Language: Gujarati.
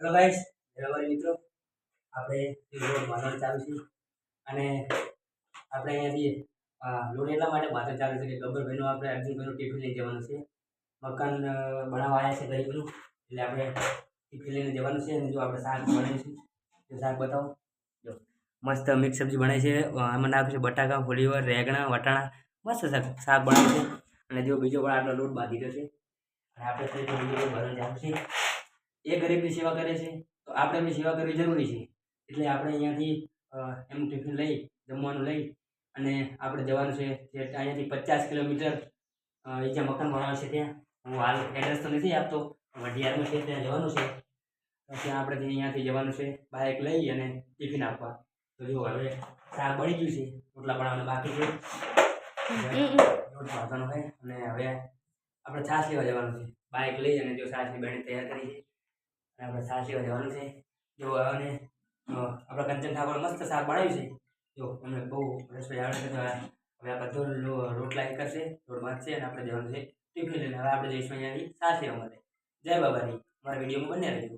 હેલો ગાઈસ, હેલો મિત્રો. આપણે લોડ બાંધવાનું ચાલુ છે અને આપણે અહીંયાથી લોડ એટલા માટે બાંધવાનું ચાલુ છે કે ગબ્બરભાઈનું આપણે અર્જુનભાઈનું ટિફિન લઈ જવાનું છે. મકાન બનાવવા આવ્યા છે ગરીબનું, એટલે આપણે ટિફિન લઈને જવાનું છે. અને જો આપણે શાક બનાવીશું તો શાક બતાવો. જો મસ્ત મિક્સ સબ્જી બનાવી છે. આમાં નાખ્યું છે બટાકા, ફુલીવર, રેગણા, વટાણા. મસ્ત શાક બનાવ્યું છે. અને જો બીજો પણ આટલો લોટ બાંધી રહ્યો છે. અને આપણે બીજો લોટ બાંધવાનું ચાલુ છે. એ ગરીબની સેવા કરે છે તો આપણે એમની સેવા કરવી જરૂરી છે. એટલે આપણે અહીંયાથી એમનું ટિફિન લઈ જમવાનું લઈ અને આપણે જવાનું છે જે અહીંયાથી 50 કિલોમીટર એ જ્યાં મકાન બનાવે છે ત્યાં. હું હાલ એડ્રેસ તો નથી આપતો, વઢિયારમાં છે ત્યાં જવાનું છે. તો ત્યાં આપણે અહીંયાથી જવાનું છે બાઇક લઈ અને ટિફિન આપવા. તો જો હવે શાક બની ગયું છે, રોટલા બનાવવાના બાકી છે, રોટ બાંધવાનો હોય. અને હવે આપણે છાશ લેવા જવાનું છે બાઇક લઈ. અને જો છાશની બેણી તૈયાર કરી છે અને આપણે છાશ લેવા જવાનું છે. જો અને આપણા કંચન ઠાકોર મસ્ત શાક બનાવ્યું છે. જો એમને બહુ રસોઈ આવડે છે. તો હવે આ બધો રોટલા એ કરશે, રોડ બાંધશે અને આપણે જવાનું છે ટિફિન લઈને. હવે આપણે જઈશું અહીંયાથી છાશ લેવા માટે. જય બાબાની. અમારા વિડીયોમાં બન્યા રહેજો.